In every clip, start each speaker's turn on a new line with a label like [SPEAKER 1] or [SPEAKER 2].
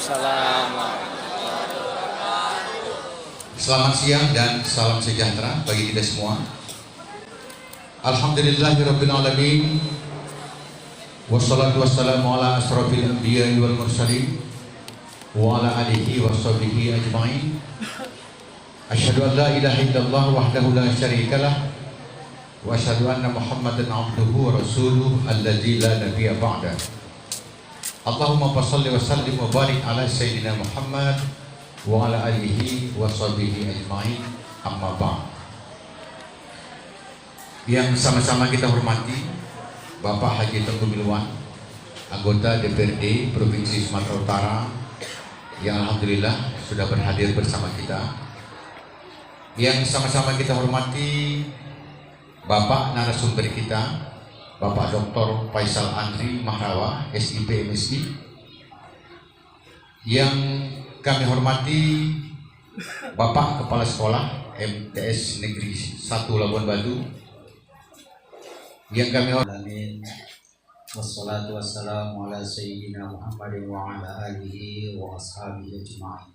[SPEAKER 1] Waalaikumsalam.
[SPEAKER 2] Selamat siang dan salam sejahtera bagi kita semua. Alhamdulillahirabbil alamin. Wassalatu wassalamu ala asrofil anbiya'i wal mursalin wa ala alihi washabihi ajma'in. Asyhadu an la ilaha illallah wahdahu la syarikalah wa asyhadu anna Muhammadan abduhu wa rasuluhu alladzi la nabiyya ba'da. Allahumma shalli wa sallim wa barik ala sayyidina Muhammad wa ala alihi wa sahbihi ajma'in, amma ba'd. Yang sama-sama kita hormati Bapak Haji Tengku Milwan, anggota DPRD Provinsi Sumatera Utara, yang alhamdulillah sudah berhadir bersama kita. Yang sama-sama kita hormati Bapak narasumber kita, Bapak Dr. Faisal Andri Mahrawa, SIP MSI. Yang kami hormati Bapak Kepala Sekolah MTS Negeri 1 Labuan Batu. Yang kami hormati, wassalatu wassalamu ala sayyidina Muhammadin wa ala alihi wa ashabihi ajma'in.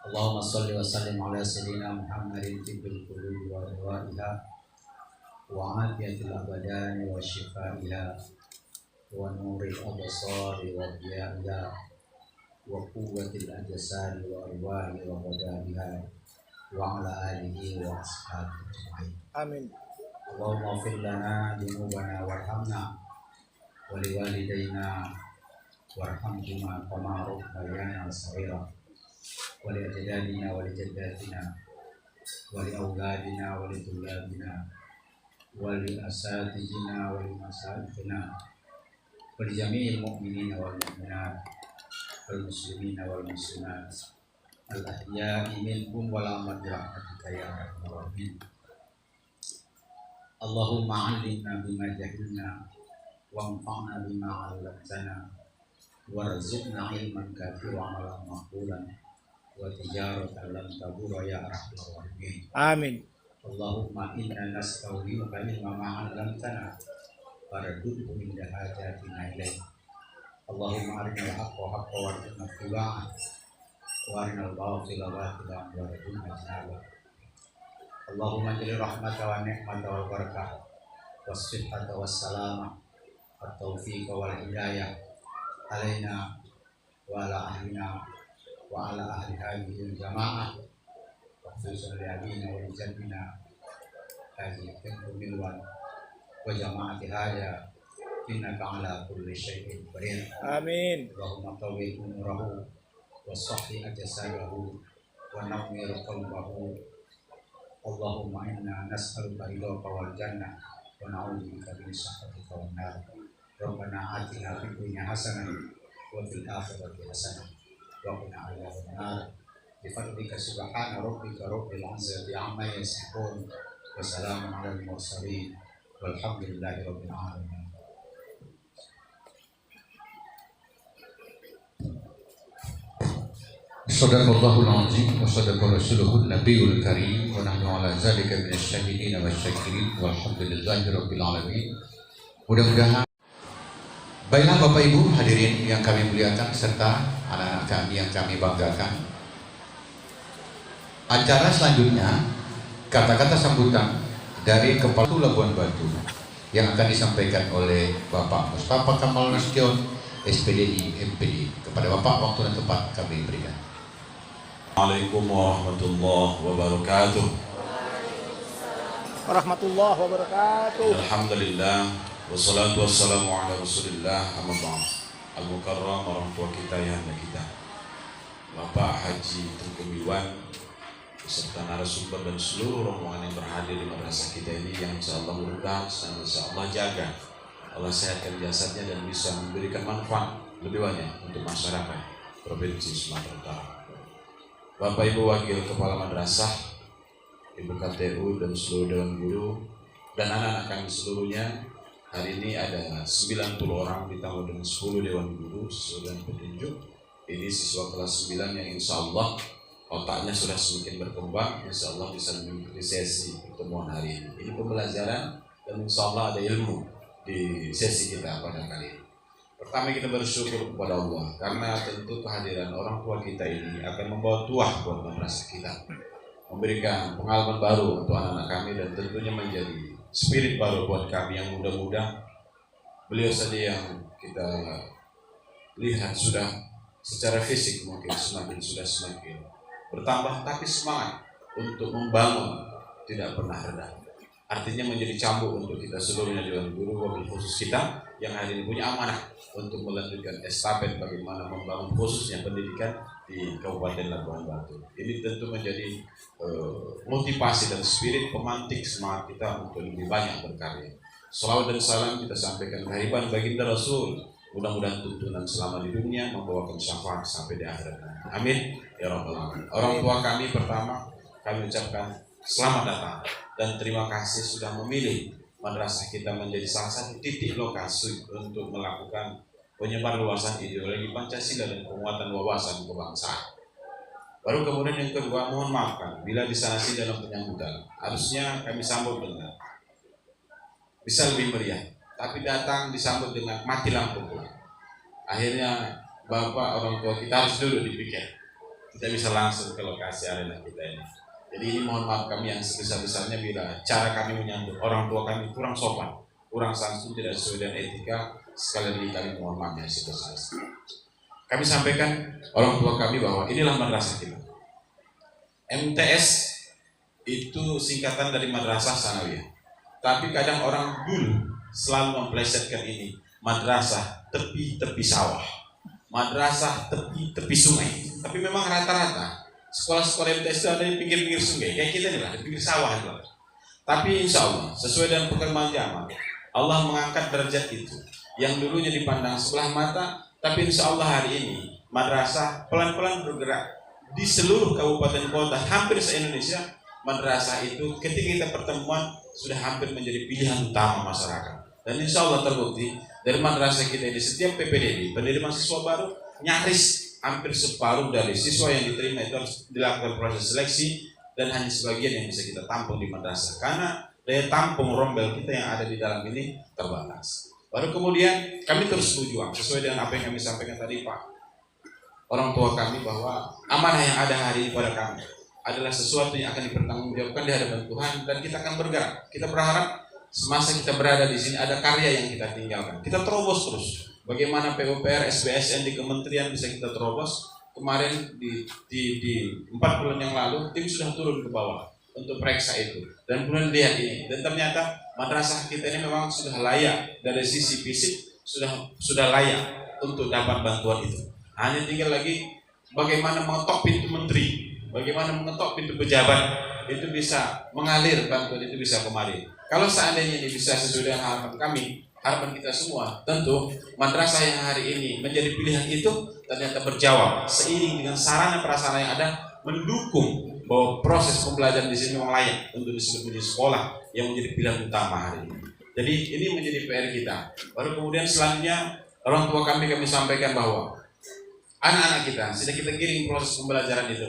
[SPEAKER 2] Allahumma shalli wa sallim ala sayyidina Muhammadin tibbil qulubi wa dawaiha wa afiyatil abadani wa shifaiha wa nuril absari wa diyaha wa quwwatil ajsadi wa arwahi wa badaniha wa ala alihi wa ashabihi ajma'in. Amin. Allahumma fir lana dunubana warhamna wa liwalidayna warhamhuma kama rabbayana shaghira wa li ajdadina wa li jaddatina wa li auladina wa li tullabina wa li asatidina wa li masaikina wa li jami'il mu'minina wal mu'minat wal muslimina wal muslimat al ahya'i minhum wal amwat bi rahmatika ya arhamar rahimin. Allahumma 'allimna bima jahilna wanfa'na bima 'allamtana warzuqna ilman katsiran wa 'amalan maqbulan wa tijaratan lam tabur ya arhamar rahimin. Amin. Allahumma inna nasta'udzinuka ilma ma 'allamtana farzuqna min hajatina ilaik. Allahumma arinal haqqa haqqan warzuqna ittiba'ah wa arinal batila batilan warzuqna ijtinabah. Allahumma jali rahmata wa ni'mata wal barakah was-sihhata was-salamah wat-taufiqa wal hidayah alaina wa ala ahlina wa ala ahli hadhihi al-jamaah wa khususan li abina wa li jaddina Haji Tengku Milwan wa jamaati hada innaka ala kulli syai'in qadir. Amin. Allahumma tawwi umurahu wa sahhi ajsadahu wa nawwir qalbahu. Allahumma inna nas'aluka ridhaka wal jannah wa na'udzubika min sakhatika wan nar. Rabbana atina fid dunya hasanah wa fil akhirati hasanah wa qina adzaban nar. Bi fadlika subhana rabbika rabbil izzati amma yasifun wa salamun alal mursalin walhamdulillahi rabbil alamin. Sadaqallahul azim wa sadaqa rasuluhun nabiyul karim wa nahnu ala zalika minasy syahidin wasyakirin walhamdulillahi rabbil alamin. Mudah-mudahan baiklah Bapak Ibu hadirin yang kami muliakan serta anak-anak kami yang kami banggakan. Acara selanjutnya kata-kata sambutan dari Kepala Labuan Batu yang akan disampaikan oleh Bapak Mustafa Kamal Nasution SPDI MPD. Kepada Bapak waktu dan tempat kami berikan.
[SPEAKER 3] Assalamualaikum warahmatullahi wabarakatuh.
[SPEAKER 1] Warahmatullahi wabarakatuh.
[SPEAKER 3] Alhamdulillah wassalatu wassalamu ala Rasulillah amma ba'd. Al-Mukarram orang tua kita yang ada kita Bapak Haji Tengku Milwan beserta narasumber dan seluruh rombongan yang berhadir di madrasah kita ini yang insyaallah mudah dan insyaallah jaga Allah sehatkan jasadnya dan bisa memberikan manfaat lebih banyak untuk masyarakat Provinsi Sumatera Utara. Bapak Ibu Wakil Kepala Madrasah, Ibu KTU dan seluruh dewan guru dan anak-anak kami seluruhnya, hari ini ada 90 orang ditambah dengan 10 dewan guru sesuai dengan petunjuk. Ini siswa kelas 9 yang insya Allah otaknya sudah semakin berkembang, insya Allah bisa mengikuti sesi pertemuan hari ini. Ini pembelajaran dan insya Allah ada ilmu di sesi kita pada kali ini. Pertama kita bersyukur kepada Allah karena tentu kehadiran orang tua kita ini akan membawa tuah buat madrasah kita, memberikan pengalaman baru untuk anak-anak kami dan tentunya menjadi spirit baru buat kami yang muda-muda. Beliau saja yang kita lihat sudah secara fisik mungkin sudah semakin bertambah, tapi semangat untuk membangun tidak pernah reda. Artinya menjadi cambuk untuk kita seluruhnya Dewan Guru, wabil khusus kita yang hari ini punya amanah untuk melanjutkan estafet bagaimana membangun khususnya pendidikan di Kabupaten Labuan Batu. Ini tentu menjadi motivasi dan spirit pemantik semangat kita untuk lebih banyak berkarya. Salawat dan salam kita sampaikan kehadiran baginda Rasul. Mudah-mudahan tuntunan selama di dunia membawakan syafaat sampai di akhirat. Amin ya rabbal alamin. Orang tua kami pertama kami ucapkan selamat datang dan terima kasih sudah memilih madrasah kita menjadi salah satu titik lokasi untuk melakukan penyebar luasan ideologi Pancasila dan penguatan wawasan kebangsaan. Baru kemudian yang kedua, mohon maafkan bila disanasi dalam penyambutan. Harusnya kami sambut dengan bisa lebih meriah, tapi datang disambut dengan mati lampu. Akhirnya bapak orang tua kita harus dulu dipikir. Kita bisa langsung ke lokasi arena kita ini. Jadi ini mohon maaf kami yang sebesar-besarnya bila cara kami menyambut orang tua kami kurang sopan, kurang santun, tidak sesuai dengan etika. Sekali lagi kami mohon maaf yang sebesar-besarnya. Kami sampaikan orang tua kami bahwa inilah madrasah kita. MTS itu singkatan dari Madrasah Sanawiyah. Tapi kadang orang dulu selalu memplesetkan ini madrasah tepi-tepi sawah, madrasah tepi-tepi sungai. Tapi memang rata-rata sekolah-sekolah MTS itu ada di pinggir-pinggir sungai, kayak kita nih lah, di pinggir sawah itu. Tapi insya Allah sesuai dengan perkembangan zaman, Allah mengangkat derajat itu yang dulunya dipandang sebelah mata, tapi insya Allah hari ini madrasah pelan-pelan bergerak di seluruh kabupaten kota hampir se-Indonesia. Madrasah itu ketika kita pertemuan sudah hampir menjadi pilihan utama masyarakat. Dan insya Allah terbukti dari madrasah kita di setiap PPDB penerimaan siswa baru nyaris hampir separuh dari siswa yang diterima itu harus dilakukan proses seleksi dan hanya sebagian yang bisa kita tampung di madrasah karena daya tampung rombel kita yang ada di dalam ini terbatas. Baru kemudian kami terus berjuang sesuai dengan apa yang kami sampaikan tadi Pak orang tua kami bahwa amanah yang ada hari ini pada kami adalah sesuatu yang akan dipertanggungjawabkan di hadapan Tuhan dan kita akan bergerak. Kita berharap semasa kita berada di sini ada karya yang kita tinggalkan. Kita terobos terus. Bagaimana PUPR, SBSN di kementerian bisa kita terobos. Kemarin di 4 bulan yang lalu tim sudah turun ke bawah untuk periksa itu dan kemudian lihat ini dan ternyata madrasah kita ini memang sudah layak dari sisi fisik sudah layak untuk dapat bantuan itu. Hanya tinggal lagi bagaimana mengetok pintu menteri, bagaimana mengetok pintu pejabat itu bisa mengalir bantuan itu bisa kemari. Kalau seandainya ini bisa sesuai dengan harapan kami, harapan kita semua, tentu madrasah yang hari ini menjadi pilihan itu ternyata berjawab seiring dengan sarana prasarana yang ada mendukung bahwa proses pembelajaran di sini memang layak untuk disebut menjadi sekolah yang menjadi pilihan utama hari ini. Jadi ini menjadi PR kita. Baru kemudian selanjutnya orang tua kami sampaikan bahwa anak-anak kita sudah kita giring proses pembelajaran itu.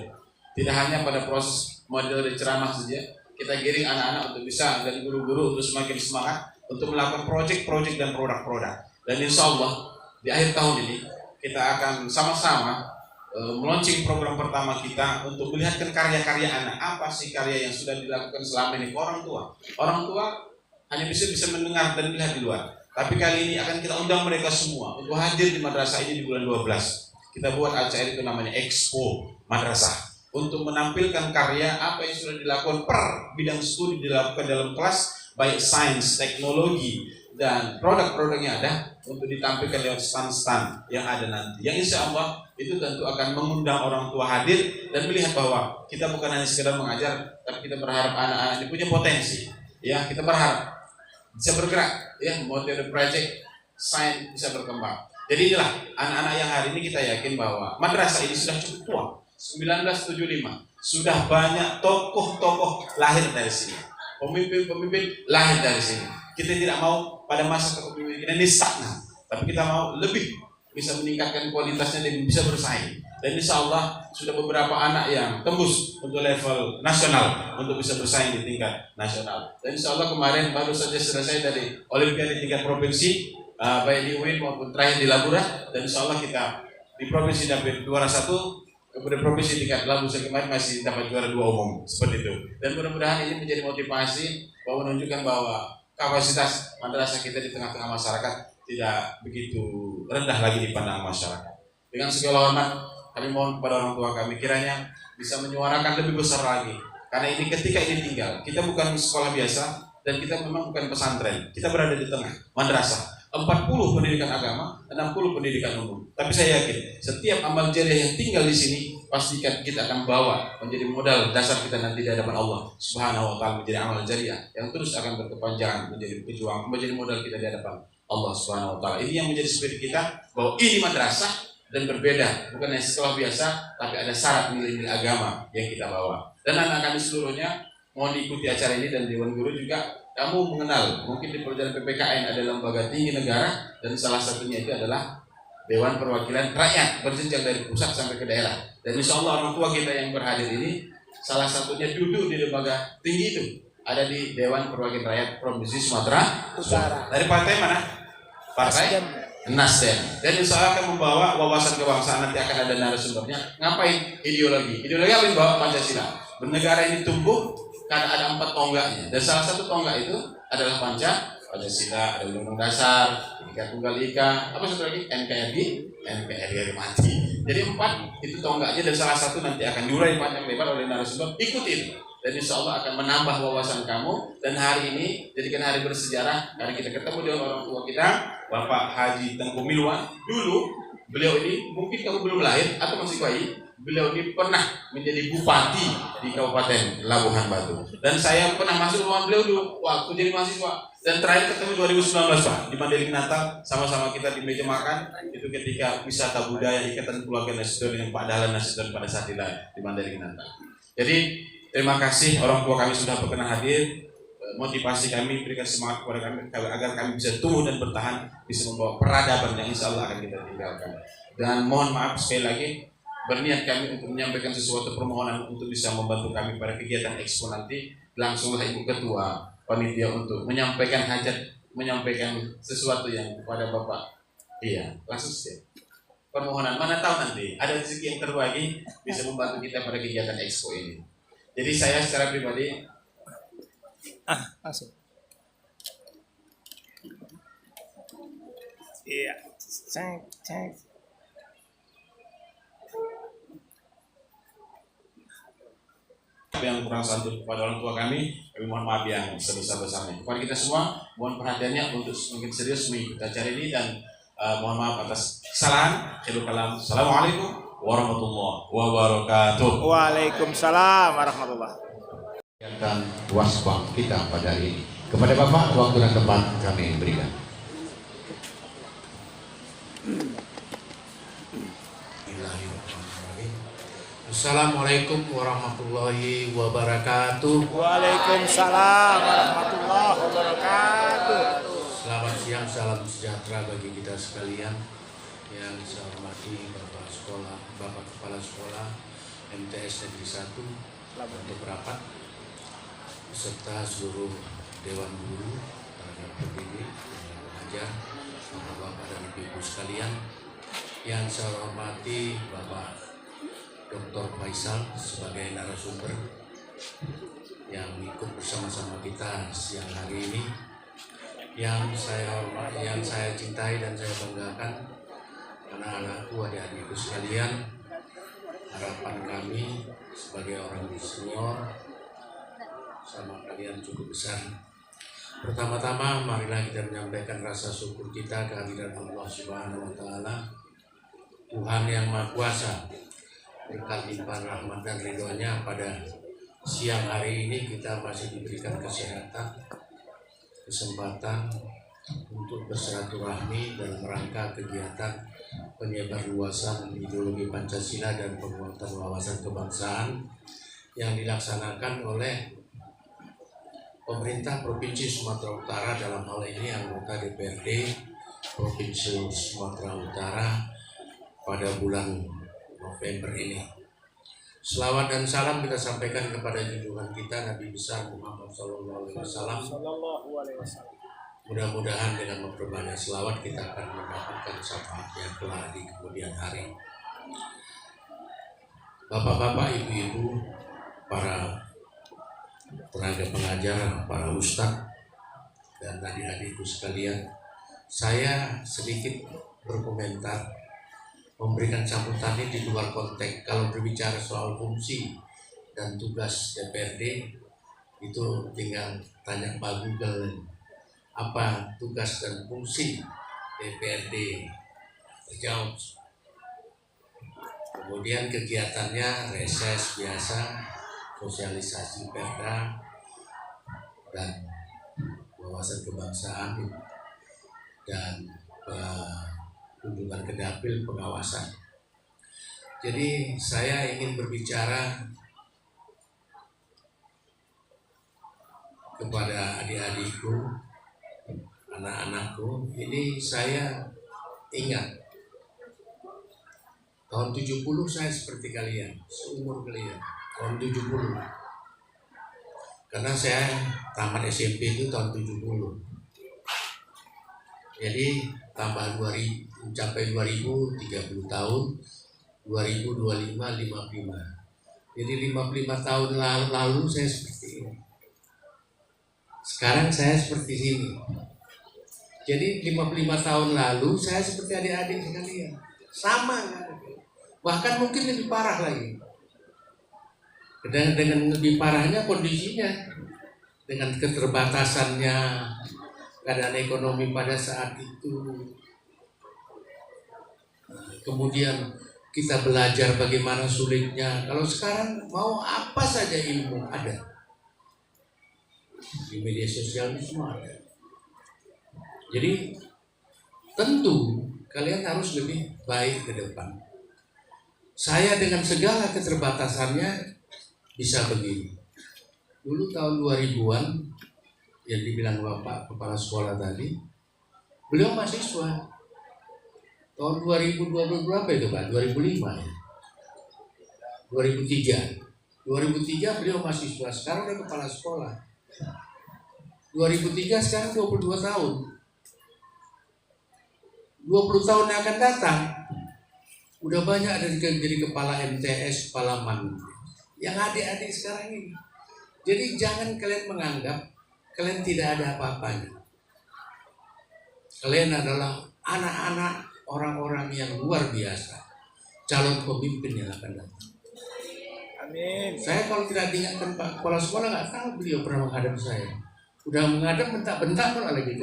[SPEAKER 3] Tidak hanya pada proses model dari ceramah saja, kita giring anak-anak untuk bisa dan guru-guru untuk semakin semangat untuk melakukan proyek-proyek dan produk-produk. Dan insya Allah di akhir tahun ini kita akan sama-sama meluncing program pertama kita untuk melihatkan karya-karya anak. Apa sih karya yang sudah dilakukan selama ini ke orang tua? Orang tua hanya bisa mendengar dan melihat di luar. Tapi kali ini akan kita undang mereka semua untuk hadir di madrasah ini di bulan 12. Kita buat acara itu namanya Expo Madrasah. Untuk menampilkan karya apa yang sudah dilakukan per bidang studi dilakukan dalam kelas, baik sains, teknologi, dan produk-produknya ada untuk ditampilkan lewat stand-stand yang ada nanti. Yang insya Allah itu tentu akan mengundang orang tua hadir dan melihat bahwa kita bukan hanya sekedar mengajar, tapi kita berharap anak-anak ini punya potensi. Ya, kita berharap bisa bergerak, ya, model project sains bisa berkembang. Jadi inilah anak-anak yang hari ini kita yakin bahwa madrasah ini sudah cukup tua. 1975 sudah banyak tokoh-tokoh lahir dari sini, pemimpin-pemimpin lahir dari sini. Kita tidak mau pada masa kepemimpinan ini stagnan, tapi kita mau lebih bisa meningkatkan kualitasnya dan bisa bersaing. Dan insya Allah sudah beberapa anak yang tembus untuk level nasional untuk bisa bersaing di tingkat nasional. Dan insya Allah kemarin baru saja selesai dari Olimpiade tingkat provinsi baik di UIN maupun terakhir di Labura, dan insya Allah kita di provinsi dapat juara 1, kemudian provinsi tingkat Labu kemarin masih dapat juara 2 umum seperti itu. Dan mudah-mudahan ini menjadi motivasi bahwa menunjukkan bahwa kapasitas madrasah kita di tengah-tengah masyarakat tidak begitu rendah lagi dipandang masyarakat. Dengan segala hormat kami mohon kepada orang tua kami kiranya bisa menyuarakan lebih besar lagi, karena ini ketika ini tinggal, kita bukan sekolah biasa dan kita memang bukan pesantren, kita berada di tengah madrasah. 40 pendidikan agama, 60 pendidikan umum. Tapi saya yakin setiap amal jariah yang tinggal di sini pastikan kita akan bawa menjadi modal dasar kita nanti di hadapan Allah Subhanahu wa taala, menjadi amal jariah yang terus akan berkepanjangan, menjadi pejuang, menjadi modal kita di hadapan Allah Subhanahu wa taala. Ini yang menjadi spirit kita bahwa ini madrasah dan berbeda, bukan hanya sekolah biasa, tapi ada syarat nilai-nilai agama yang kita bawa. Dan anak kami seluruhnya mohon diikuti acara ini, dan Dewan Guru juga kamu mengenal, mungkin di perjalanan PPKN ada lembaga tinggi negara, dan salah satunya itu adalah Dewan Perwakilan Rakyat berjenjang dari pusat sampai ke daerah. Dan insya Allah orang tua kita yang berhadir ini salah satunya duduk di lembaga tinggi itu, ada di Dewan Perwakilan Rakyat Provinsi Sumatera Utara. Dari partai mana? Partai Nasdem. Dan insya Allah akan membawa wawasan kebangsaan, nanti akan ada narasumbernya. Ngapain? Ideologi. Ideologi apa yang bawa? Pancasila. Bernegara ini tumbuh karena ada 4 tonggaknya, dan salah satu tonggak itu adalah Pancasila, ada Undang-Undang Dasar, Bhinneka Tunggal Ika, apa satu lagi? NKRI mati. Jadi 4 itu tonggaknya, dan salah satu nanti akan diurai panjang lebar oleh narasumber. Ikuti itu, dan insya Allah akan menambah wawasan kamu. Dan hari ini jadikan hari bersejarah, karena kita ketemu dengan orang tua kita, Bapak Haji Tengku Milwan. Dulu beliau ini mungkin kamu belum lahir atau masih bayi. Beliau ini pernah menjadi bupati di Kabupaten Labuhan Batu, dan saya pernah masuk ruangan beliau dulu waktu jadi mahasiswa. Dan terakhir ketemu 2019 Pak di Mandailing Natal, sama-sama kita di meja makan itu ketika wisata budaya Ikatan Keluarga Nasution yang Pak Dahlan Nasution pada saat itu di Mandailing Natal. Jadi terima kasih orang tua kami sudah berkenan hadir, motivasi kami, berikan semangat kepada kami agar kami bisa tumbuh dan bertahan, bisa membawa peradaban yang insya Allah akan kita tinggalkan. Dan mohon maaf sekali lagi, berniat kami untuk menyampaikan sesuatu permohonan untuk bisa membantu kami pada kegiatan Expo nanti. Langsunglah Ibu Ketua Panitia untuk menyampaikan hajat, menyampaikan sesuatu yang kepada Bapak. Iya, langsung saja. Permohonan, mana tahu nanti ada rezeki yang terbagi bisa membantu kita pada kegiatan Expo ini. Jadi saya secara pribadi
[SPEAKER 1] Masuk. Iya. Cek.
[SPEAKER 3] yang kurang santun kepada orang tua kami mohon maaf yang sebesar-besarnya. Kepada kita semua, mohon perhatiannya untuk semakin serius mengikuti acara ini, dan mohon maaf atas kesalahan. Assalamualaikum warahmatullahi wabarakatuh.
[SPEAKER 1] Waalaikumsalam warahmatullahi.
[SPEAKER 4] Dan wasbang kita pada hari ini. Kepada Bapak, waktu dan tempat kami berikan.
[SPEAKER 5] Assalamualaikum warahmatullahi wabarakatuh.
[SPEAKER 1] Waalaikumsalam warahmatullahi wabarakatuh.
[SPEAKER 5] Selamat siang, salam sejahtera bagi kita sekalian. Yang saya hormati Bapak Sekolah, Bapak Kepala Sekolah MTS Negeri 1 untuk rapat, beserta seluruh Dewan Guru, tenaga pendidik, tenaga pengajar, Bapak dan Ibu sekalian. Yang saya hormati Bapak Dr. Faisal sebagai narasumber yang ikut bersama-sama kita siang hari ini, yang saya hormati, yang saya cintai dan saya banggakan, anak-anakku, adik-adikku sekalian. Harapan kami sebagai orang senior sama kalian cukup besar. Pertama-tama marilah kita menyampaikan rasa syukur kita kehadiran Allah Subhanahu wa taala, Tuhan yang Maha Kuasa. Berkat limpahan rahmat dan ridhonya pada siang hari ini kita masih diberikan kesehatan, kesempatan untuk bersilaturahmi dalam rangka kegiatan penyebarluasan ideologi Pancasila dan penguatan wawasan kebangsaan yang dilaksanakan oleh pemerintah Provinsi Sumatera Utara, dalam hal ini anggota DPRD Provinsi Sumatera Utara pada bulan November ini. Selawat dan salam kita sampaikan kepada junjungan kita Nabi besar Muhammad SAW Mudah-mudahan dengan memperbanyak selawat kita akan mendapatkan syafaatnya kelak di kemudian hari. Bapak-bapak, ibu-ibu, para tenaga pengajar, para ustadz, dan adik-adikku sekalian, saya sedikit berkomentar, memberikan sambutan ini di luar konteks. Kalau berbicara soal fungsi dan tugas DPRD, itu tinggal tanya Pak Google apa tugas dan fungsi DPRD, terjawab. Kemudian kegiatannya reses biasa, sosialisasi perda dan wawasan kebangsaan dan kunjungan ke dapil, pengawasan. Jadi saya ingin berbicara kepada adik-adikku, anak-anakku. Ini saya ingat tahun 70 saya seperti kalian, seumur kalian, tahun 70. Karena saya tamat SMP itu tahun 70. Jadi tambah 2000, mencapai 2000, 30 tahun, 2025, 55. Jadi 55 tahun lalu saya seperti ini. Sekarang saya seperti ini. Jadi 55 tahun lalu saya seperti adik-adik sekalian. Sama kan? Bahkan mungkin lebih parah lagi. Dan dengan lebih parahnya kondisinya, dengan keterbatasannya keadaan ekonomi pada saat itu. Kemudian kita belajar bagaimana sulitnya. Kalau sekarang mau apa saja ilmu ada. Di media sosial itu semua ada. Jadi tentu kalian harus lebih baik ke depan. Saya dengan segala keterbatasannya bisa begini. Dulu tahun 2000-an yang dibilang Bapak Kepala Sekolah tadi, beliau mahasiswa. Tahun 2020 berapa itu Pak? 2005 ya? 2003. 2003 beliau mahasiswa, sekarang udah kepala sekolah. 2003 sekarang 22 tahun. 20 tahun yang akan datang, udah banyak ada jadi kepala MTS, kepala MAN. Yang adik-adik sekarang ini. Jadi jangan kalian menganggap kalian tidak ada apa-apanya. Kalian adalah anak-anak orang-orang yang luar biasa, calon pemimpin yang akan datang.
[SPEAKER 1] Amin.
[SPEAKER 5] Saya kalau tidak diingatkan Pak Kepala Sekolah nggak tahu beliau pernah menghadap saya. Udah menghadap bentak-bentak malah lagi.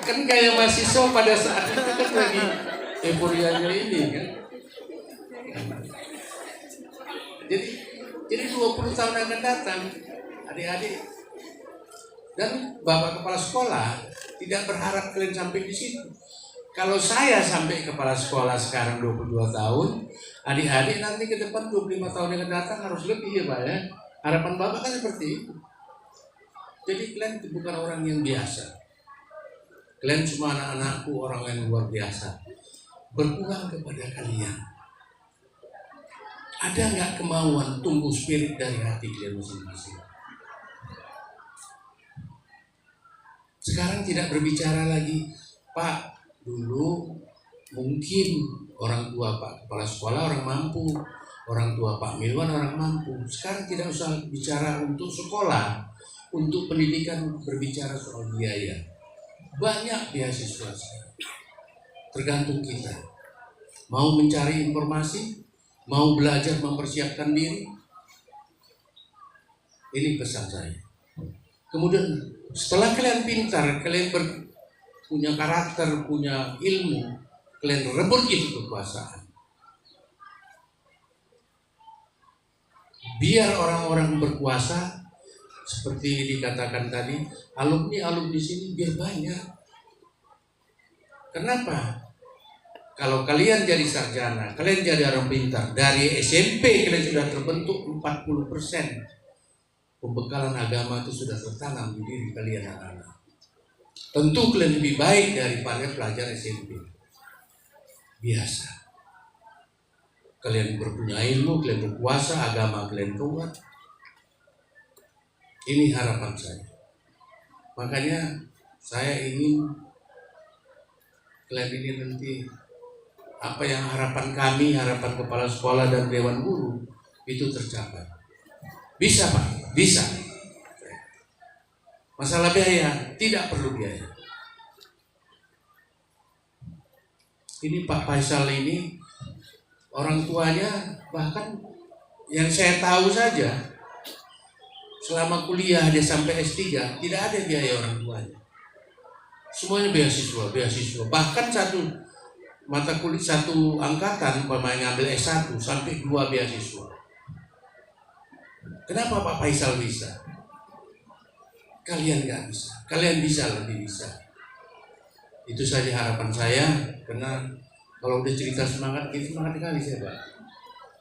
[SPEAKER 5] Kan kayak mahasiswa pada saat itu kan lagi euforianya ini kan. Jadi 20 tahun akan datang, adik-adik dan Bapak Kepala Sekolah tidak berharap kalian sampai di situ. Kalau saya sampai kepala sekolah sekarang 22 tahun, adik-adik nanti ke depan 25 tahun yang akan datang harus lebih ya Pak ya. Harapan Bapak kan seperti itu. Jadi kalian bukan orang yang biasa. Kalian cuma anak-anakku, orang yang luar biasa. Berpulang kepada kalian. Ada nggak kemauan tumbuh spirit dari hati kalian masing-masing? Sekarang tidak berbicara lagi, Pak, dulu mungkin orang tua Pak Kepala Sekolah orang mampu, orang tua Pak Milwan orang mampu. Sekarang tidak usah bicara untuk sekolah, untuk pendidikan berbicara soal biaya. Banyak beasiswa sekarang. Tergantung kita. Mau mencari informasi, mau belajar mempersiapkan diri. Ini pesan saya. Kemudian setelah kalian pintar, kalian punya karakter, punya ilmu, kalian rebut itu kekuasaan. Biar orang-orang berkuasa, seperti dikatakan tadi, alumni sini biar banyak. Kenapa? Kalau kalian jadi sarjana, kalian jadi orang pintar, dari SMP kalian sudah terbentuk 40%. Pembekalan agama itu sudah tertanam di diri kalian anak-anak. Tentu kalian lebih baik daripada pelajar SMP. Biasa. Kalian berpunya ilmu, kalian berkuasa, agama kalian kuat. Ini harapan saya. Makanya saya ingin kalian ini nanti apa yang harapan kami, harapan kepala sekolah dan dewan guru itu tercapai. Bisa Pak, bisa. Masalah biaya, tidak perlu biaya. Ini Pak Faisal ini orang tuanya bahkan yang saya tahu saja selama kuliah dia sampai S3 tidak ada biaya orang tuanya. Semuanya beasiswa. Bahkan satu mata kuliah, satu angkatan umpamanya ngambil S1 sampai 2 beasiswa. Kenapa Pak Faisal bisa? Kalian nggak bisa. Kalian bisa, lebih bisa. Itu saja harapan saya, karena kalau udah cerita semangat sekali saya Pak.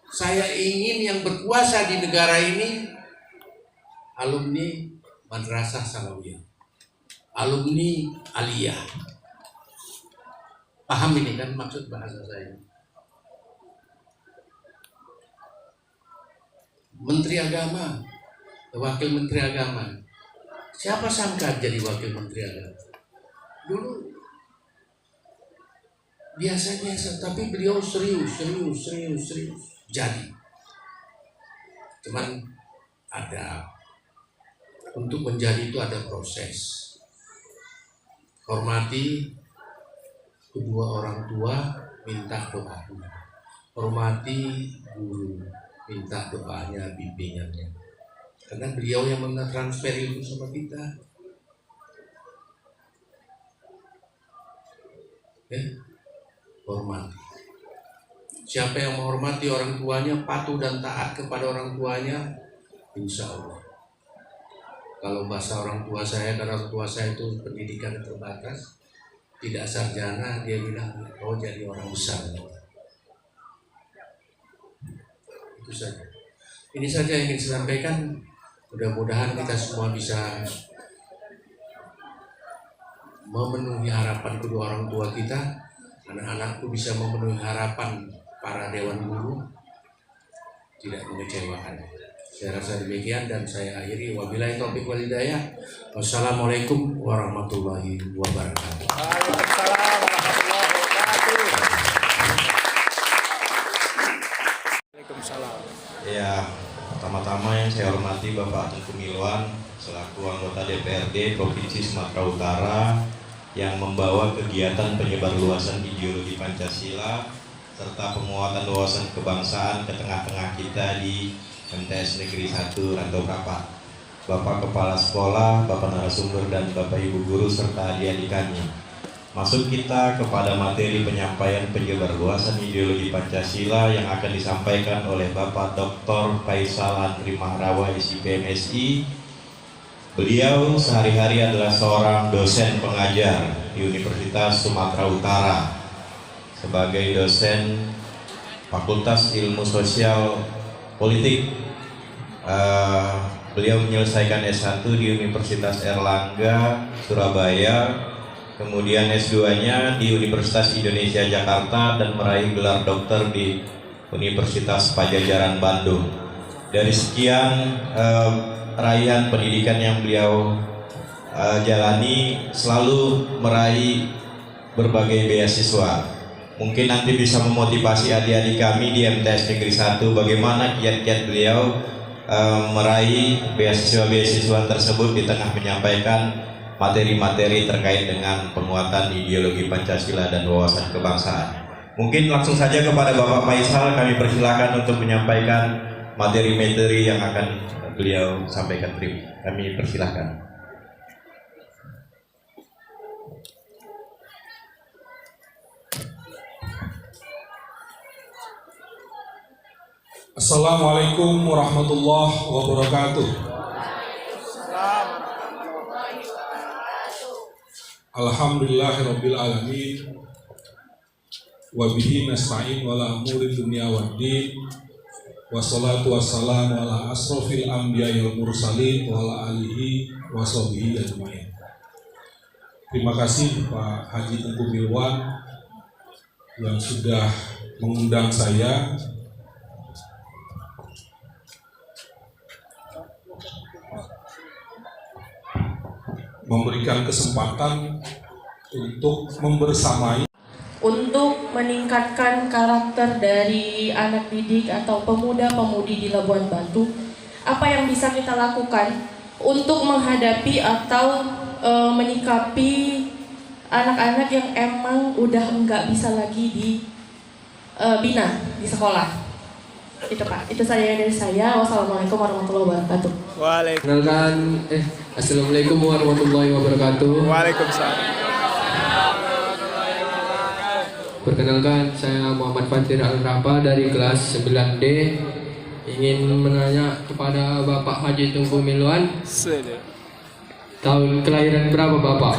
[SPEAKER 5] Saya ingin yang berkuasa di negara ini alumni Madrasah Sanawiyah, alumni Aliyah. Paham ini kan maksud bahasa saya. Menteri Agama, Wakil Menteri Agama. Siapa sangka jadi Wakil Menteri Agama? Dulu biasa-biasa, tapi beliau serius. Jadi, cuman ada untuk menjadi itu ada proses. Hormati kedua orang tua, minta doanya. Hormati guru, minta doanya, bimbingannya. Karena beliau yang mentransfer ilmu sama kita. Ya, hormati. Siapa yang menghormati orang tuanya, patuh dan taat kepada orang tuanya, insya Allah. Kalau bahasa orang tua saya, karena orang tua saya itu pendidikan terbatas, tidak sarjana, dia bilang, oh jadi orang besar. Itu saja. Ini saja yang ingin saya sampaikan. Mudah-mudahan kita semua bisa memenuhi harapan kedua orang tua kita. Anak-anakku bisa memenuhi harapan para dewan guru, tidak mengecewakan. Saya rasa demikian dan saya akhiri. Wabillahi taufiq wal hidayah. Wassalamualaikum warahmatullahi wabarakatuh.
[SPEAKER 1] Waalaikumsalam warahmatullahi wabarakatuh. Waalaikumsalam.
[SPEAKER 6] Ya, pertama-tama yang saya hormati Bapak Tengku Milwan selaku anggota DPRD Provinsi Sumatera Utara yang membawa kegiatan penyebarluasan ideologi Pancasila serta penguatan wawasan kebangsaan ke tengah-tengah kita di MTS Negeri 1 Rantau Prapat. Bapak Kepala Sekolah, Bapak Narasumber dan Bapak Ibu Guru serta adik-adik kami. Masuk kita kepada materi penyampaian penyebarluasan ideologi Pancasila yang akan disampaikan oleh Bapak Dr. Faisal Andri Mahrawa, SIP MSI. Beliau sehari-hari adalah seorang dosen pengajar di Universitas Sumatera Utara sebagai dosen Fakultas Ilmu Sosial Politik. Beliau menyelesaikan S1 di Universitas Erlangga, Surabaya, kemudian S2-nya di Universitas Indonesia Jakarta dan meraih gelar dokter di Universitas Pajajaran Bandung. Dari sekian raihan pendidikan yang beliau jalani, selalu meraih berbagai beasiswa. Mungkin nanti bisa memotivasi adik-adik kami di MTS Negeri 1 bagaimana kiat-kiat beliau meraih beasiswa-beasiswa tersebut di tengah menyampaikan materi-materi terkait dengan penguatan ideologi Pancasila dan wawasan kebangsaan. Mungkin langsung saja kepada Bapak Faisal kami persilakan untuk menyampaikan materi-materi yang akan beliau sampaikan. Kami persilahkan.
[SPEAKER 7] Assalamualaikum warahmatullahi wabarakatuh. Alhamdulillahirabbil alamin. Wa bihi nasta'in wala umuri dunya waddin. Wassalatu wassalamu ala asrofil anbiya'i wal mursalin wa ala alihi wa sahbihi ajmain. Terima kasih Pak Haji Tengku Milwan yang sudah mengundang saya memberikan kesempatan untuk membersamai
[SPEAKER 8] untuk meningkatkan karakter dari anak didik atau pemuda-pemudi di Labuan Batu. Apa yang bisa kita lakukan untuk menghadapi atau menyikapi anak-anak yang emang udah nggak bisa lagi dibina di sekolah? Itu Pak, itu saja dari saya. Wassalamualaikum warahmatullahi wabarakatuh.
[SPEAKER 1] Waalaikumsalam.
[SPEAKER 9] Assalamualaikum warahmatullahi wabarakatuh.
[SPEAKER 1] Waalaikumsalam.
[SPEAKER 9] Perkenalkan, saya Muhammad Fatir Al-Rapa dari kelas 9D. Ingin menanya kepada Bapak Haji Tunggu Milwan, tahun kelahiran berapa Bapak?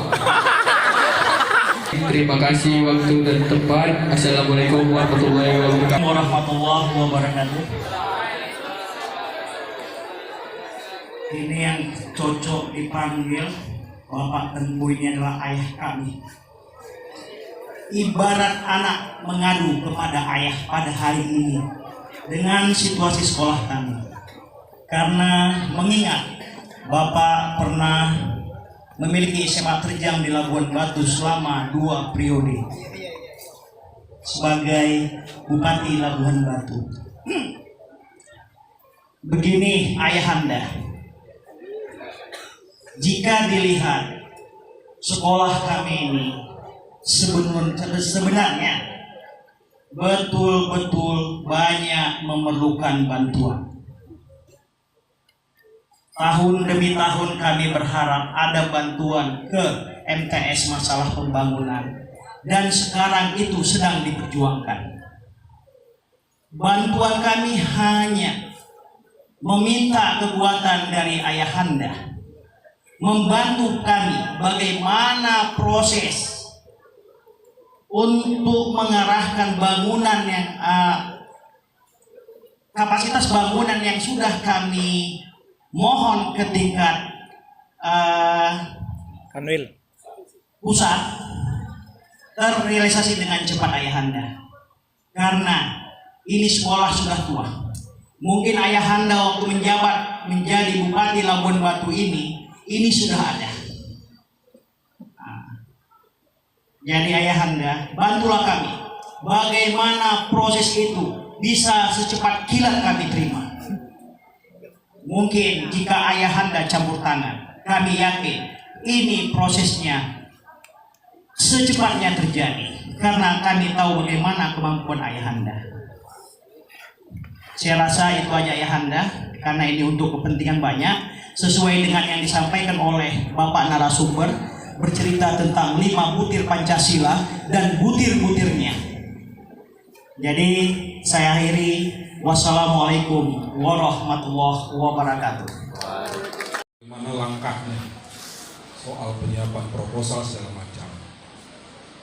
[SPEAKER 9] Terima kasih waktu dan tempat. Assalamualaikum warahmatullahi wabarakatuh.
[SPEAKER 10] Ini yang cocok dipanggil Bapak Tengku ini adalah ayah kami. Ibarat anak mengadu kepada ayah pada hari ini dengan situasi sekolah kami. Karena mengingat Bapak pernah memiliki SMA terjang di Labuan Batu selama 2 periode sebagai Bupati Labuan Batu. Begini ayahanda, jika dilihat sekolah kami ini sebenarnya betul-betul banyak memerlukan bantuan. Tahun demi tahun kami berharap ada bantuan ke MTS masalah pembangunan, dan sekarang itu sedang diperjuangkan. Bantuan kami hanya meminta kekuatan dari ayahanda membantu kami bagaimana proses untuk mengarahkan bangunan yang kapasitas bangunan yang sudah kami mohon ke tingkat pusat terrealisasi dengan cepat ayahanda, karena ini sekolah sudah tua. Mungkin ayahanda waktu menjabat menjadi Bupati Labuan Batu ini sudah ada. Jadi ayahanda, bantulah kami bagaimana proses itu bisa secepat kilat kami terima. Mungkin jika ayahanda campur tangan, kami yakin ini prosesnya secepatnya terjadi, karena kami tahu bagaimana kemampuan ayahanda. Saya rasa itu aja ayahanda, karena ini untuk kepentingan banyak, sesuai dengan yang disampaikan oleh Bapak narasumber, bercerita tentang 5 butir Pancasila dan butir-butirnya. Jadi saya akhiri. Wassalamualaikum warahmatullahi wabarakatuh.
[SPEAKER 7] Bagaimana langkahnya soal penyiapan proposal segala macam.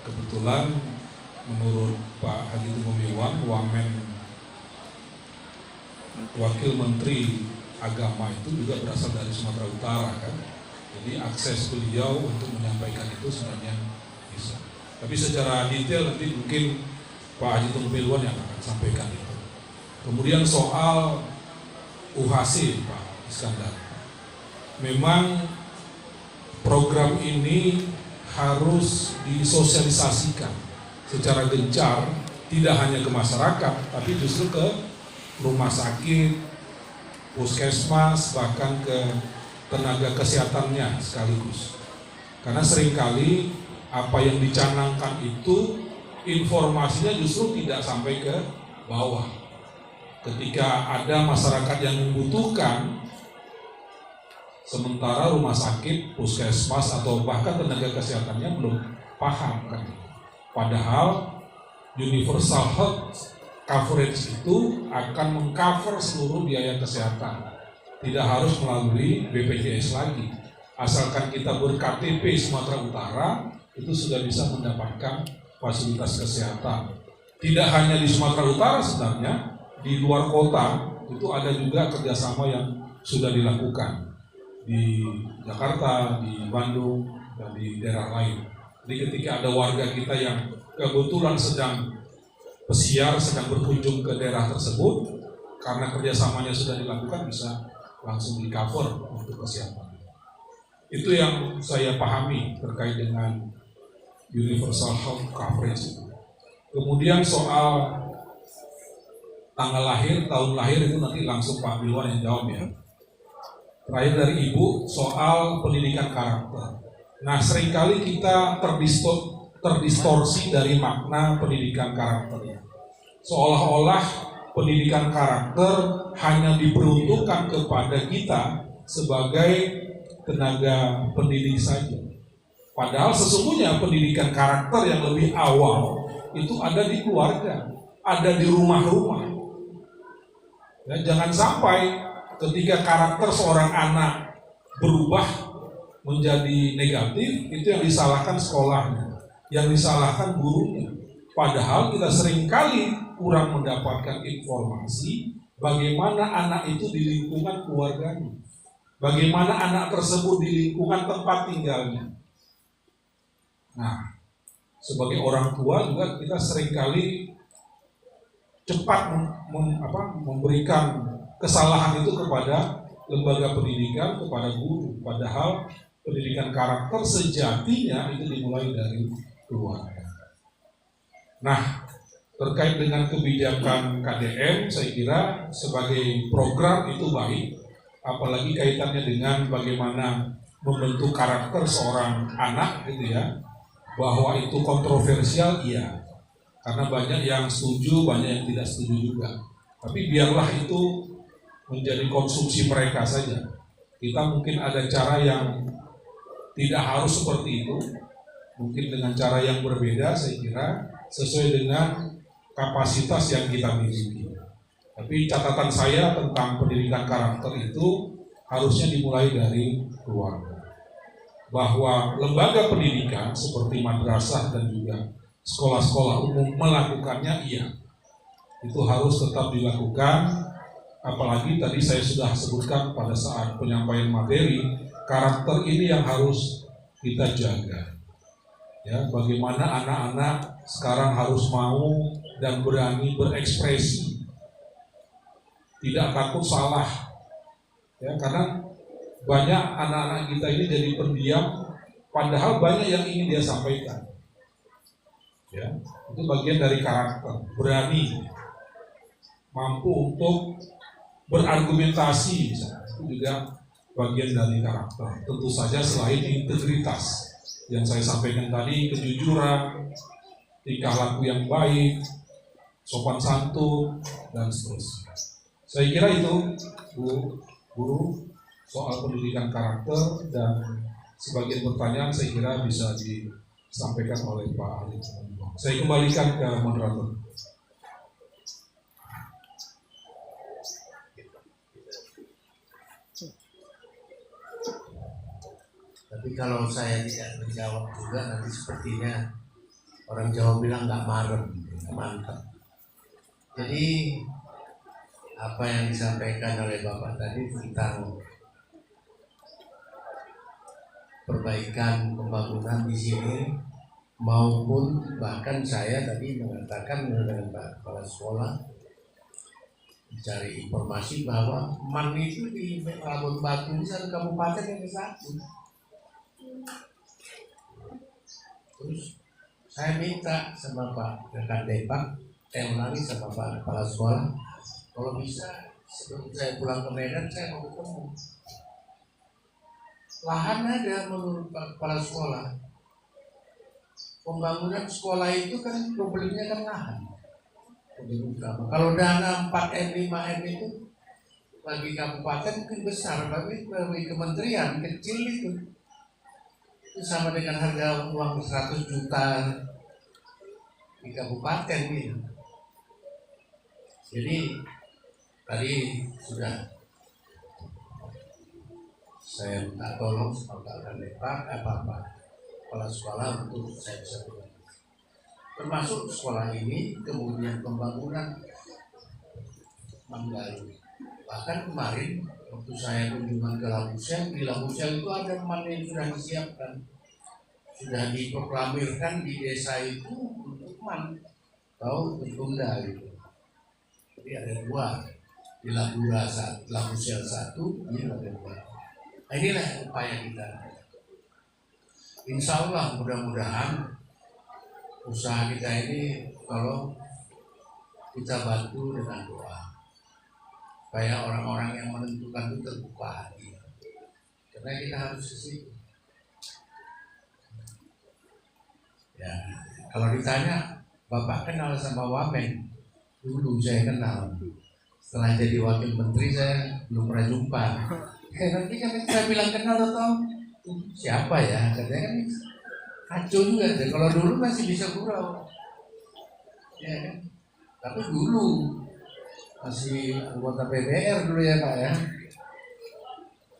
[SPEAKER 7] Kebetulan menurut Pak Haji Tunggu Milwan, Wamen Wakil Menteri Agama itu juga berasal dari Sumatera Utara kan. Jadi akses beliau untuk menyampaikan itu sebenarnya bisa. Tapi secara detail nanti mungkin Pak Haji Tunggu Milwan yang akan sampaikan itu. Kemudian soal UHC Pak Iskandar, memang program ini harus disosialisasikan secara gencar, tidak hanya ke masyarakat, tapi justru ke rumah sakit, puskesmas, bahkan ke tenaga kesehatannya sekaligus. Karena seringkali apa yang dicanangkan itu informasinya justru tidak sampai ke bawah. Ketika ada masyarakat yang membutuhkan, sementara rumah sakit, puskesmas, atau bahkan tenaga kesehatannya belum paham kan. Padahal universal health coverage itu akan mengcover seluruh biaya kesehatan, tidak harus melalui BPJS lagi. Asalkan kita ber-KTP Sumatera Utara, itu sudah bisa mendapatkan fasilitas kesehatan. Tidak hanya di Sumatera Utara sebenarnya, di luar kota itu ada juga kerjasama yang sudah dilakukan di Jakarta, di Bandung, dan di daerah lain. Jadi ketika ada warga kita yang kebetulan sedang pesiar, sedang berkunjung ke daerah tersebut, karena kerjasamanya sudah dilakukan, bisa langsung di cover untuk kesehatan. Itu yang saya pahami terkait dengan universal health coverage. Kemudian soal tanggal lahir, tahun lahir itu nanti langsung Pak Milwan yang jawab ya. Terakhir dari Ibu soal pendidikan karakter. Nah, seringkali kita terdistorsi dari makna pendidikan karakter. Seolah-olah pendidikan karakter hanya diperuntukkan kepada kita sebagai tenaga pendidik saja. Padahal sesungguhnya pendidikan karakter yang lebih awal itu ada di keluarga, ada di rumah-rumah. Ya, jangan sampai ketika karakter seorang anak berubah menjadi negatif, itu yang disalahkan sekolahnya, yang disalahkan gurunya. Padahal kita seringkali kurang mendapatkan informasi bagaimana anak itu di lingkungan keluarganya, bagaimana anak tersebut di lingkungan tempat tinggalnya. Nah, sebagai orang tua juga kita seringkali cepat memberikan kesalahan itu kepada lembaga pendidikan, kepada guru. Padahal pendidikan karakter sejatinya itu dimulai dari keluarga. Nah, terkait dengan kebijakan KDM, saya kira sebagai program itu baik, apalagi kaitannya dengan bagaimana membentuk karakter seorang anak gitu ya. Bahwa itu kontroversial, iya, karena banyak yang setuju, banyak yang tidak setuju juga. Tapi biarlah itu menjadi konsumsi mereka saja. Kita mungkin ada cara yang tidak harus seperti itu, mungkin dengan cara yang berbeda, saya kira sesuai dengan kapasitas yang kita miliki. Tapi catatan saya tentang pendidikan karakter itu harusnya dimulai dari keluarga. Bahwa lembaga pendidikan seperti madrasah dan juga sekolah-sekolah umum melakukannya, iya, itu harus tetap dilakukan. Apalagi tadi saya sudah sebutkan pada saat penyampaian materi, karakter ini yang harus kita jaga. Ya, bagaimana anak-anak sekarang harus mau dan berani berekspresi, tidak takut salah. Ya, karena banyak anak-anak kita ini jadi pendiam, padahal banyak yang ingin dia sampaikan. Ya, itu bagian dari karakter, berani, mampu untuk berargumentasi, misalnya. Itu juga bagian dari karakter. Tentu saja selain integritas yang saya sampaikan tadi, kejujuran, tingkah laku yang baik, sopan santun, dan seterusnya. Saya kira itu, Bu Guru, soal pendidikan karakter, dan sebagian pertanyaan saya kira bisa disampaikan oleh Pak ahli. Saya kembalikan ke moderator.
[SPEAKER 5] Tapi kalau saya tidak menjawab juga nanti sepertinya orang Jawa bilang nggak marem, mantap. Jadi apa yang disampaikan oleh Bapak tadi tentang perbaikan pembangunan di sini maupun bahkan saya tadi mengatakan dengan Pak Kepala Sekolah mencari informasi bahwa MAN itu di Labuan Batu ini satu kabupaten yang satu. Terus saya minta sama Pak Rekan Depak, lagi sama Pak Kepala Sekolah, kalau bisa sebelum saya pulang ke Medan saya mau ketemu. Lahan ada menurut Pak Kepala Sekolah. Pembangunan sekolah itu kan problemnya kan lahan. Kalau dana 4M, 5M itu bagi kabupaten mungkin besar, tapi bagi kementerian kecil itu sama dengan harga uang 100 juta di kabupaten gitu. Jadi tadi sudah saya minta tolong sama Pak Depak kepala sekolah untuk saya bisa berbagi. Termasuk sekolah ini, kemudian pembangunan Manggalu. Bahkan kemarin waktu saya kunjungan ke Labusel, di Labusel itu ada MAN yang sudah disiapkan, sudah diproklamirkan di desa itu untuk MAN, tahu Tunda gitu. Jadi ada dua di Labusel 1, ini ada dua. Inilah upaya kita. Insya Allah mudah-mudahan usaha kita ini kalau kita bantu dengan doa, supaya orang-orang yang menentukan itu terbuka hati, karena kita harus ke situ. Ya, kalau ditanya, Bapak kenal sama Wamen? Dulu saya kenal. Setelah jadi wakil menteri saya belum pernah jumpa. Nanti kan saya bilang kenal atau siapa ya? Katanya kan kacau juga. Kalau dulu masih bisa gurau. Ya kan? Tapi dulu masih anggota PBR dulu ya Pak ya.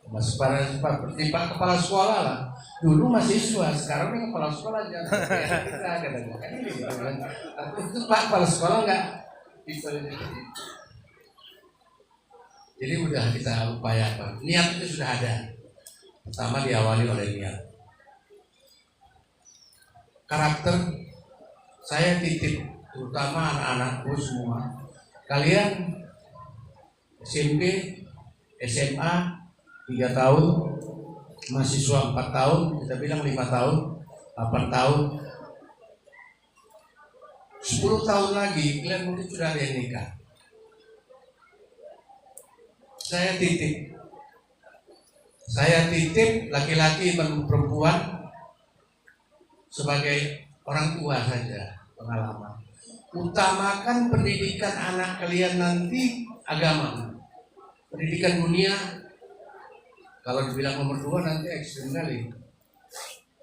[SPEAKER 5] Masih seperti Pak kepala sekolah lah. Dulu masih siswa, sekarang ini kepala sekolah aja. Kita kadang-kadang ini kan. Itu Pak kepala sekolah nggak bisa ini. Jadi udah kita upayakan. Niat itu sudah ada. Pertama diawali oleh niat. Karakter saya titip, terutama anak-anakku semua. Kalian SMP, SMA 3 tahun, mahasiswa 4 tahun, kita bilang 5 tahun, 8 tahun, 10 tahun lagi kalian mungkin sudah ada yang nikah. Saya titip laki-laki dan perempuan sebagai orang tua saja pengalaman. Utamakan pendidikan anak kalian nanti agama. Pendidikan dunia kalau dibilang nomor 2 nanti ekstrem kali.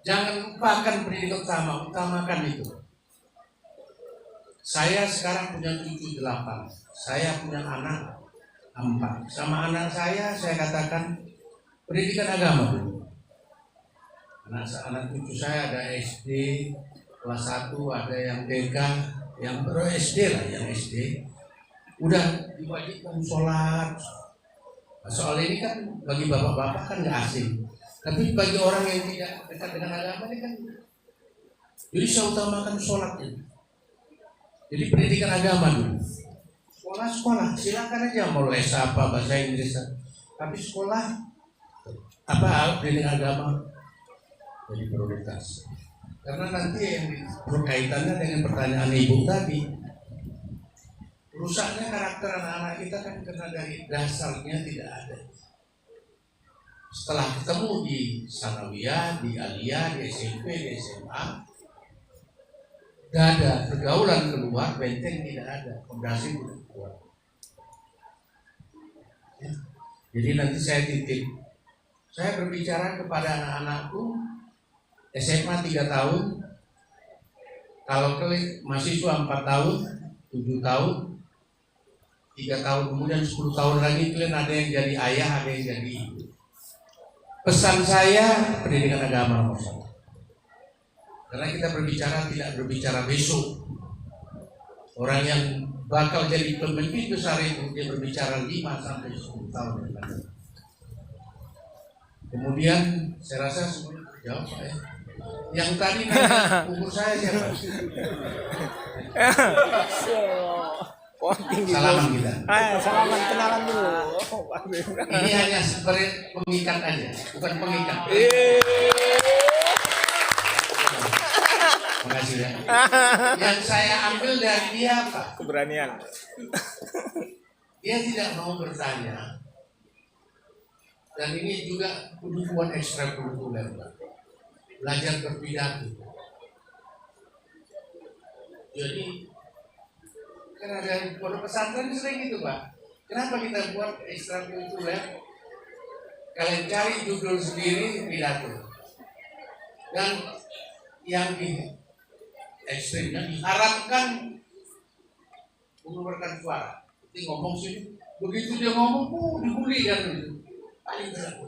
[SPEAKER 5] Jangan lupakan pendidikan utama, utamakan itu. Saya sekarang punya cucu 8. Saya punya anak 4. Sama anak saya katakan pendidikan agama dulu. Anak cucu saya ada SD kelas 1, ada yang TK, yang SD lah, yang SD. Udah diwajibkan sholat. Soal ini kan bagi bapak-bapak kan nggak asing. Tapi bagi orang yang tidak dekat dengan agama ini kan, jadi saya utamakan sholat ini. Jadi pendidikan agama dulu. Sekolah, silakan aja mau les apa, bahasa Inggris. Tapi sekolah apa pendidikan agama jadi prioritas. Karena nanti yang berkaitannya dengan pertanyaan ibu tadi, rusaknya karakter anak-anak kita kan karena dari dasarnya tidak ada. Setelah ketemu di sanawiyah, di aliyah, di SMP, di SMA, tidak ada pergaulan keluar, benteng tidak ada, fondasi sudah kuat. Ya. Jadi nanti saya titip, saya berbicara kepada anak-anakku SMA 3 tahun, kalau mahasiswa 4 tahun, 7 tahun, 3 tahun kemudian 10 tahun lagi kalian ada yang jadi ayah, ada yang jadi ibu. Pesan saya pendidikan agama nomor 1. Karena kita tidak berbicara besok. Orang yang bakal jadi pemimpin besar itu dia berbicara 5 sampai 10 tahun yang lalu. Kemudian saya rasa semuanya terjawab Pak ya. Yang tadi umur saya siapa? Salaman kita.
[SPEAKER 1] Salaman kenalan dulu.
[SPEAKER 5] Ini hanya seperti pengikat aja, bukan pengikat. Makasih ya. Yang saya ambil dari dia apa?
[SPEAKER 1] Keberanian.
[SPEAKER 5] Dia tidak mau bertanya. Dan ini juga kebutuhan ekstrakurikuler, Pak. Belajar berpidato. Jadi kan ada pondok pesantren sering gitu Pak. Kenapa kita buat ekstrakurikuler? Kalian cari judul sendiri pidato. Dan yang di ekstrimnya diharapkan mengeluarkan suara. Jadi ngomong sini, begitu dia ngomong, dibully kan gitu. Paling berat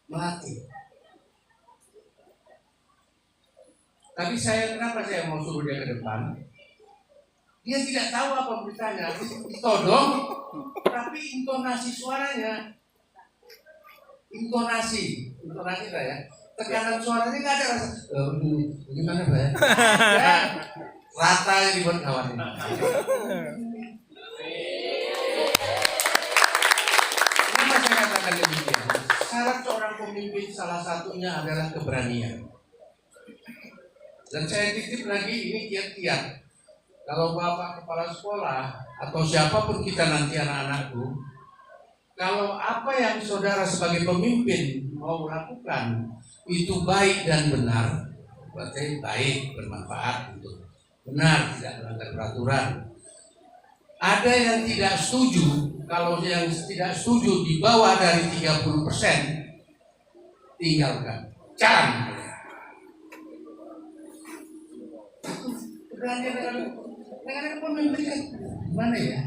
[SPEAKER 5] melatih. Tapi kenapa saya mau suruh dia ke depan? Dia tidak tahu apa beritanya, ditodong, tapi intonasi suaranya, intonasi lah ya. Tekanan suaranya nggak ada rasa. Gimana Pak ya? Rata yang dibuat kawan ini. Kenapa saya katakan demikian? Syarat seorang pemimpin pemimpin salah satunya adalah keberanian. Dan saya titip lagi ini kiat-kiat. Kalau Bapak Kepala Sekolah atau siapapun kita nanti anak-anakku, kalau apa yang saudara sebagai pemimpin mau lakukan itu baik dan benar, berarti baik, bermanfaat, untuk benar, tidak melanggar peraturan. Ada yang tidak setuju, kalau yang tidak setuju di bawah dari 30%, tinggalkan. Jangan. Dengan pemimpin kan gimana ya?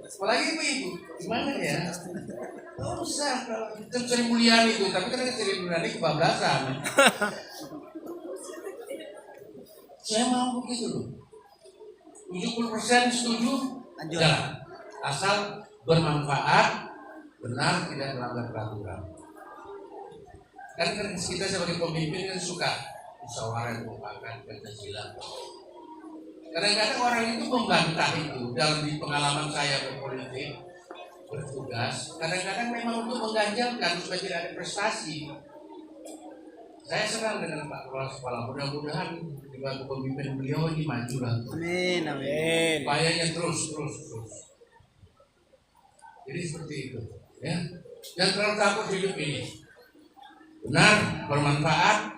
[SPEAKER 5] Apalagi ibu-ibu, gimana ya? Oh, usah kalau itu Sri Mulyani itu, tapi kan Sri Mulyani kebablasan. Saya mau begitu loh. 70% setuju, jalan. Asal bermanfaat, benar, tidak melanggar peraturan. Kan kita sebagai pemimpin kan suka musyawarah mufakat Pancasila. Kadang-kadang orang itu membantah itu dalam di pengalaman saya berpolitik, bertugas. Kadang-kadang memang untuk mengganjalkan supaya tidak ada prestasi. Saya senang dengan Pak Kepala Sekolah. Mudah-mudahan di bawah pemimpin beliau ini maju lah.
[SPEAKER 1] Amin, amin.
[SPEAKER 5] Upayanya terus. Jadi seperti itu, ya. Jangan terlalu takut hidup ini. Benar, bermanfaat.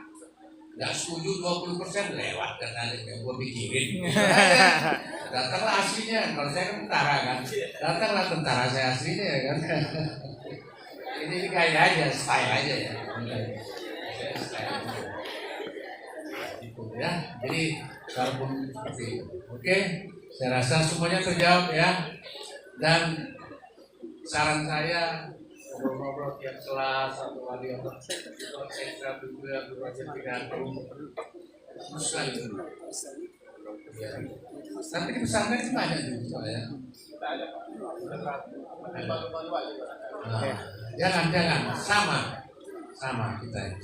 [SPEAKER 5] Gak setuju 20% lewat dan ada yang gue pikirin. Datanglah aslinya. Kalau saya kan tentara kan. Datanglah tentara saya aslinya ya kan. Ini kayak aja, style aja ya. Gitu ya. Jadi kalaupun seperti itu. Oke, saya rasa semuanya terjawab ya. Dan saran saya ngobrol-ngobrol tiap kelas atau kali apa ekstra juga belajar pidato terus kali itu ya. Tapi di pesantren itu banyak juga ya. Jangan sama kita ini.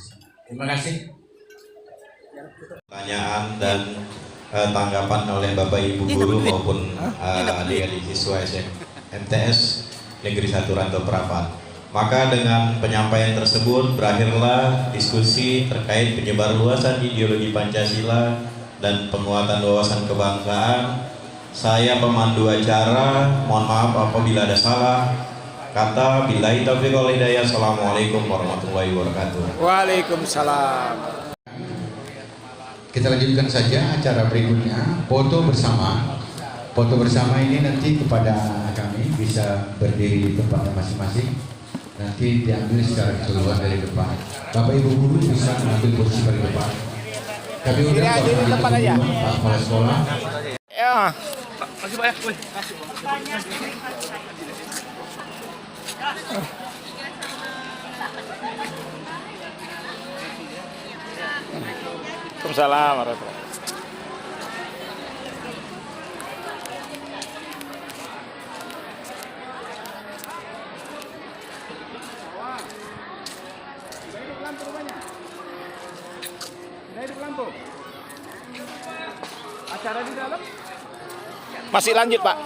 [SPEAKER 5] Terima kasih.
[SPEAKER 6] Pertanyaan dan tanggapan oleh Bapak Ibu guru maupun adik-adik siswa MTS Negeri 1 Rantau Prapat. Maka dengan penyampaian tersebut berakhirlah diskusi terkait penyebarluasan ideologi Pancasila dan penguatan wawasan kebangsaan. Saya pemandu acara, mohon maaf apabila ada salah kata. Billahi taufiq wal hidayah. Assalamualaikum warahmatullahi wabarakatuh.
[SPEAKER 1] Waalaikumsalam.
[SPEAKER 4] Kita lanjutkan saja acara berikutnya, foto bersama. Foto bersama ini nanti kepada kami bisa berdiri di tempatnya masing-masing. Nanti diambil secara keseluruhan dari depan. Bapak Ibu guru bisa mengambil posisi paling depan. Kami undang Bapak Kepala Sekolah.
[SPEAKER 1] Ya.
[SPEAKER 11] Makasih Pak ya.
[SPEAKER 1] Waalaikumsalam warahmatullahi. Acara di dalam masih lanjut Pak.